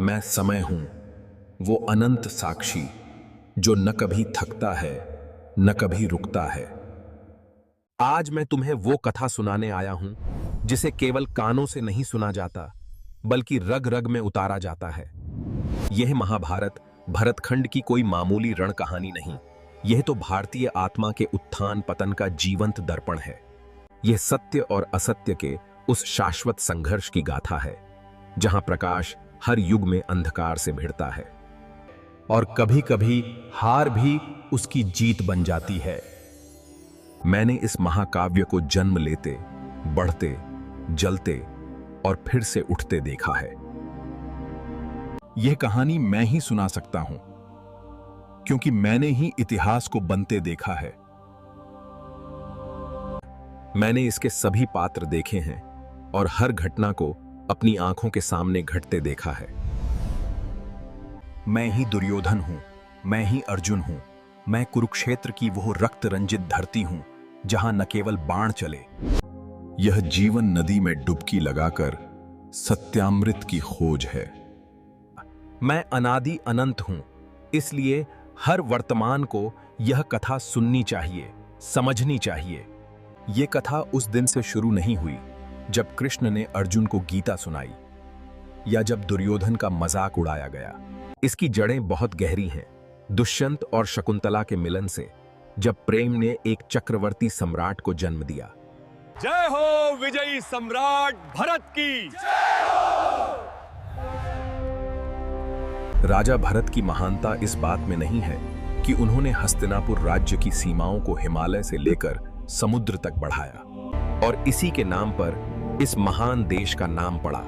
मैं समय हूं, वो अनंत साक्षी जो न कभी थकता है न कभी रुकता है। आज मैं तुम्हें वो कथा सुनाने आया हूं जिसे केवल कानों से नहीं सुना जाता बल्कि रग रग में उतारा जाता है। यह महाभारत भरतखंड की कोई मामूली रण कहानी नहीं, यह तो भारतीय आत्मा के उत्थान पतन का जीवंत दर्पण है। यह सत्य और असत्य के उस शाश्वत संघर्ष की गाथा है जहां प्रकाश हर युग में अंधकार से भिड़ता है और कभी कभी हार भी उसकी जीत बन जाती है। मैंने इस महाकाव्य को जन्म लेते, बढ़ते, जलते और फिर से उठते देखा है। यह कहानी मैं ही सुना सकता हूं क्योंकि मैंने ही इतिहास को बनते देखा है। मैंने इसके सभी पात्र देखे हैं और हर घटना को अपनी आंखों के सामने घटते देखा है। मैं ही दुर्योधन हूं, मैं ही अर्जुन हूं, मैं कुरुक्षेत्र की वो रक्त रंजित धरती हूं जहां न केवल बाण चले, यह जीवन नदी में डुबकी लगाकर सत्यामृत की खोज है। मैं अनादि अनंत हूं, इसलिए हर वर्तमान को यह कथा सुननी चाहिए, समझनी चाहिए। यह कथा उस दिन से शुरू नहीं हुई जब कृष्ण ने अर्जुन को गीता सुनाई या जब दुर्योधन का मजाक उड़ाया गया। इसकी जड़ें बहुत गहरी हैं। दुष्यंत और शकुंतला के मिलन से, जब प्रेम ने एक चक्रवर्ती सम्राट को जन्म दिया। जय हो विजयी सम्राट भरत की। राजा भरत की महानता इस बात में नहीं है कि उन्होंने हस्तिनापुर राज्य की सीमाओं को हिमालय से लेकर समुद्र तक बढ़ाया और इसी के नाम पर इस महान देश का नाम पड़ा।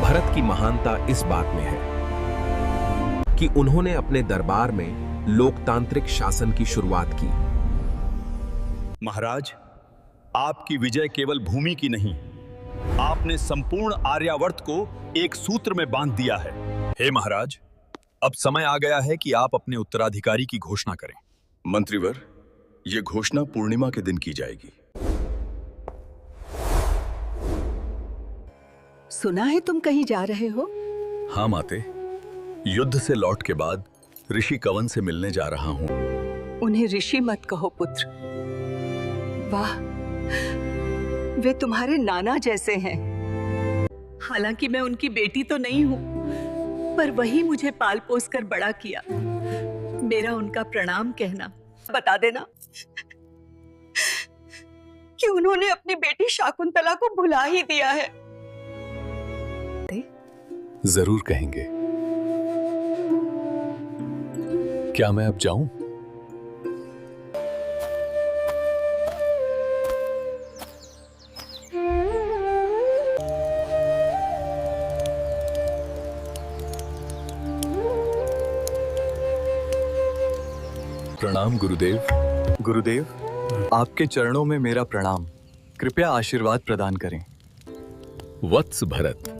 भरत की महानता इस बात में है कि उन्होंने अपने दरबार में लोकतांत्रिक शासन की शुरुआत की। महाराज, आपकी विजय केवल भूमि की नहीं, आपने संपूर्ण आर्यावर्त को एक सूत्र में बांध दिया है। हे महाराज, अब समय आ गया है कि आप अपने उत्तराधिकारी की घोषणा करें। मंत्रीवर, यह घोषणा पूर्णिमा के दिन की जाएगी। सुना है तुम कहीं जा रहे हो? हाँ माते, युद्ध से लौट के बाद ऋषि कवन से मिलने जा रहा हूं। उन्हें ऋषि मत कहो पुत्र। वाह, वे तुम्हारे नाना जैसे हैं। हालांकि मैं उनकी बेटी तो नहीं हूं, पर वही मुझे पाल पोस कर बड़ा किया। मेरा उनका प्रणाम कहना। बता देना कि उन्होंने अपनी बेटी शाकुंतला को भुला ही दिया है। जरूर कहेंगे। क्या मैं अब जाऊं? प्रणाम गुरुदेव। गुरुदेव, आपके चरणों में मेरा प्रणाम। कृपया आशीर्वाद प्रदान करें। वत्स भरत,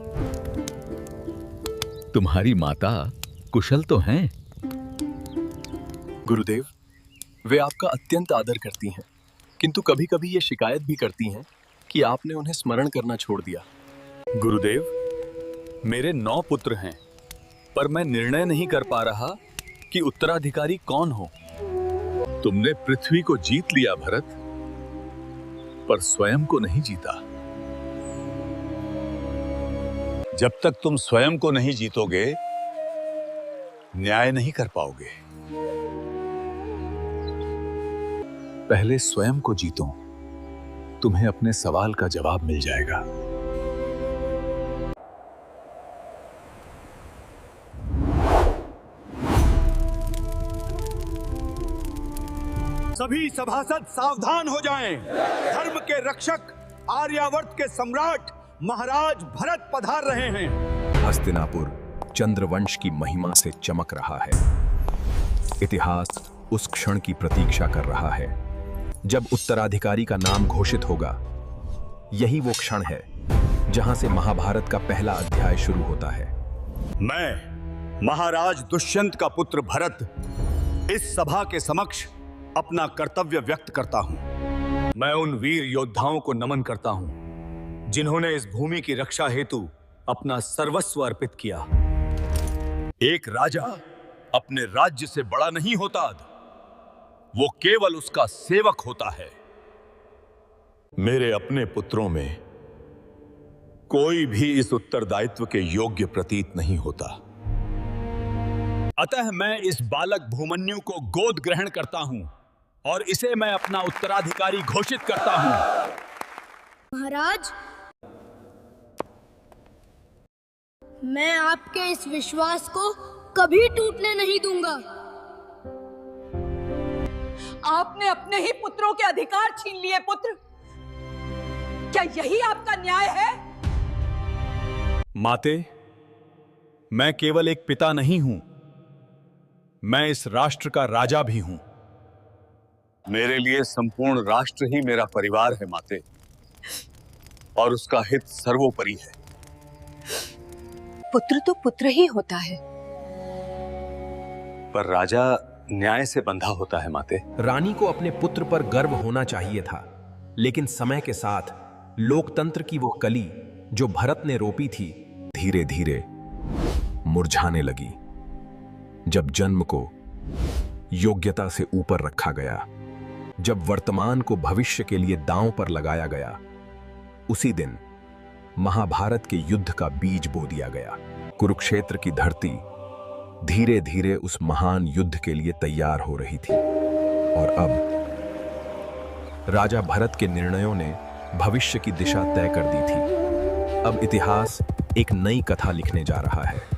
तुम्हारी माता कुशल तो हैं? गुरुदेव, वे आपका अत्यंत आदर करती हैं, किंतु कभी-कभी ये शिकायत भी करती हैं कि आपने उन्हें स्मरण करना छोड़ दिया। गुरुदेव, मेरे 9 पुत्र हैं, पर मैं निर्णय नहीं कर पा रहा कि उत्तराधिकारी कौन हो। तुमने पृथ्वी को जीत लिया भरत, पर स्वयं को नहीं जीता। जब तक तुम स्वयं को नहीं जीतोगे, न्याय नहीं कर पाओगे। पहले स्वयं को जीतो, तुम्हें अपने सवाल का जवाब मिल जाएगा। सभी सभासद सावधान हो जाएं। धर्म के रक्षक, आर्यावर्त के सम्राट महाराज भरत पधार रहे हैं। हस्तिनापुर चंद्रवंश की महिमा से चमक रहा है। इतिहास उस क्षण की प्रतीक्षा कर रहा है जब उत्तराधिकारी का नाम घोषित होगा। यही वो क्षण है जहां से महाभारत का पहला अध्याय शुरू होता है। मैं महाराज दुष्यंत का पुत्र भरत इस सभा के समक्ष अपना कर्तव्य व्यक्त करता हूं। मैं उन वीर योद्धाओं को नमन करता हूं जिन्होंने इस भूमि की रक्षा हेतु अपना सर्वस्व अर्पित किया। एक राजा अपने राज्य से बड़ा नहीं होता, वो केवल उसका सेवक होता है। मेरे अपने पुत्रों में कोई भी इस उत्तरदायित्व के योग्य प्रतीत नहीं होता। अतः मैं इस बालक भूमन्यु को गोद ग्रहण करता हूं और इसे मैं अपना उत्तराधिकारी घोषित करता हूं। महाराज, मैं आपके इस विश्वास को कभी टूटने नहीं दूंगा। आपने अपने ही पुत्रों के अधिकार छीन लिए पुत्र। क्या यही आपका न्याय है? माते, मैं केवल एक पिता नहीं हूं, मैं इस राष्ट्र का राजा भी हूं। मेरे लिए संपूर्ण राष्ट्र ही मेरा परिवार है माते, और उसका हित सर्वोपरि है। पुत्र तो पुत्र ही होता है। पर राजा न्याय से बंधा होता है माते। रानी को अपने पुत्र पर गर्व होना चाहिए था, लेकिन समय के साथ लोकतंत्र की वो कली जो भरत ने रोपी थी धीरे धीरे मुरझाने लगी। जब जन्म को योग्यता से ऊपर रखा गया, जब वर्तमान को भविष्य के लिए दांव पर लगाया गया, उसी दिन महाभारत के युद्ध का बीज बो दिया गया। कुरुक्षेत्र की धरती धीरे धीरे उस महान युद्ध के लिए तैयार हो रही थी, और अब राजा भरत के निर्णयों ने भविष्य की दिशा तय कर दी थी। अब इतिहास एक नई कथा लिखने जा रहा है।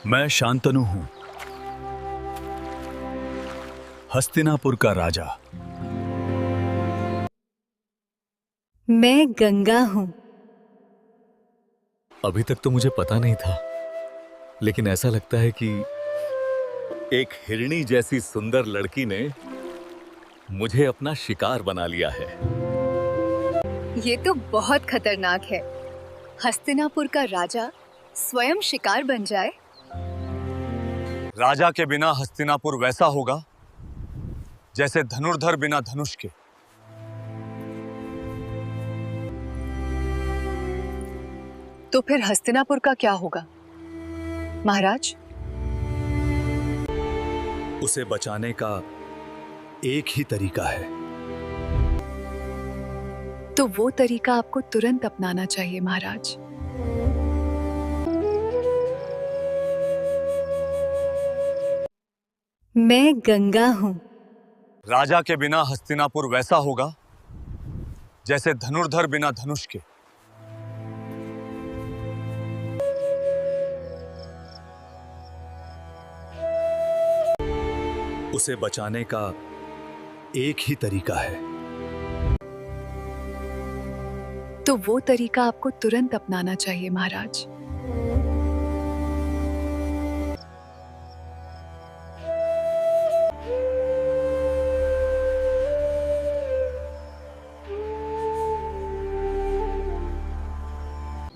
मैं शांतनु हूं, हस्तिनापुर का राजा। मैं गंगा हूं। अभी तक तो मुझे पता नहीं था, लेकिन ऐसा लगता है कि एक हिरणी जैसी सुंदर लड़की ने मुझे अपना शिकार बना लिया है। ये तो बहुत खतरनाक है। हस्तिनापुर का राजा स्वयं शिकार बन जाए। राजा के बिना हस्तिनापुर वैसा होगा जैसे धनुर्धर बिना धनुष के। तो फिर हस्तिनापुर का क्या होगा महाराज? उसे बचाने का एक ही तरीका है। तो वो तरीका आपको तुरंत अपनाना चाहिए महाराज। मैं गंगा हूं। राजा के बिना हस्तिनापुर वैसा होगा जैसे धनुर्धर बिना धनुष के। उसे बचाने का एक ही तरीका है। तो वो तरीका आपको तुरंत अपनाना चाहिए महाराज।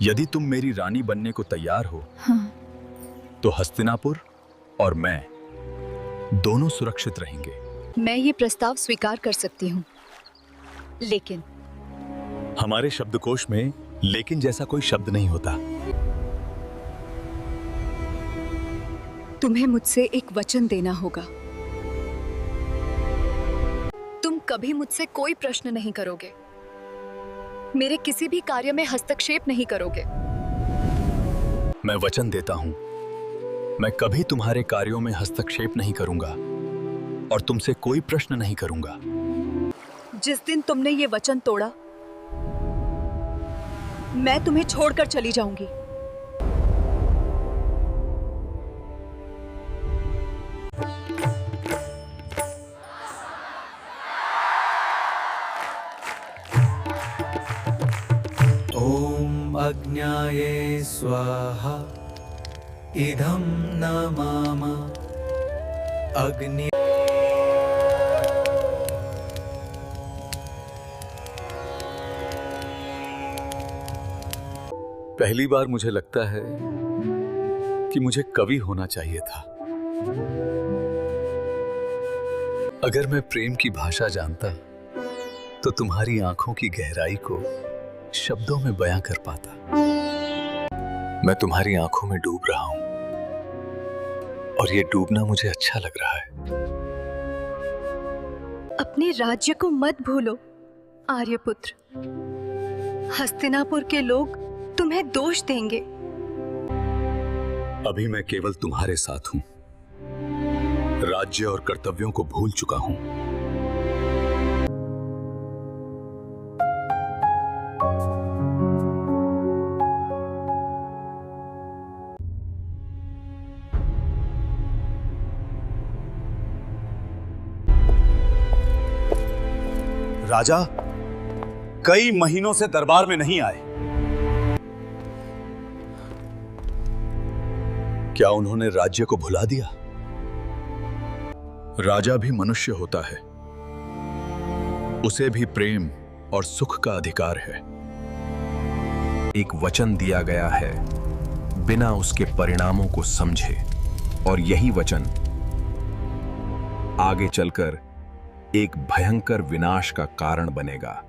यदि तुम मेरी रानी बनने को तैयार हो, हाँ। तो हस्तिनापुर और मैं दोनों सुरक्षित रहेंगे। मैं ये प्रस्ताव स्वीकार कर सकती हूँ, लेकिन हमारे शब्दकोश में लेकिन जैसा कोई शब्द नहीं होता। तुम्हें मुझसे एक वचन देना होगा। तुम कभी मुझसे कोई प्रश्न नहीं करोगे, मेरे किसी भी कार्य में हस्तक्षेप नहीं करोगे। मैं वचन देता हूं, मैं कभी तुम्हारे कार्यों में हस्तक्षेप नहीं करूंगा और तुमसे कोई प्रश्न नहीं करूंगा। जिस दिन तुमने ये वचन तोड़ा, मैं तुम्हें छोड़कर चली जाऊंगी। ओम अग्न्याये स्वाहा इदं न मम अग्नि। पहली बार मुझे लगता है कि मुझे कवि होना चाहिए था। अगर मैं प्रेम की भाषा जानता तो तुम्हारी आंखों की गहराई को शब्दों में बयां कर पाता। मैं तुम्हारी आंखों में डूब रहा हूं और ये डूबना मुझे अच्छा लग रहा है। अपने राज्य को मत भूलो आर्यपुत्र। हस्तिनापुर के लोग तुम्हें दोष देंगे। अभी मैं केवल तुम्हारे साथ हूं। राज्य और कर्तव्यों को भूल चुका हूं। राजा कई महीनों से दरबार में नहीं आए। क्या उन्होंने राज्य को भुला दिया? राजा भी मनुष्य होता है, उसे भी प्रेम और सुख का अधिकार है। एक वचन दिया गया है बिना उसके परिणामों को समझे, और यही वचन आगे चलकर एक भयंकर विनाश का कारण बनेगा।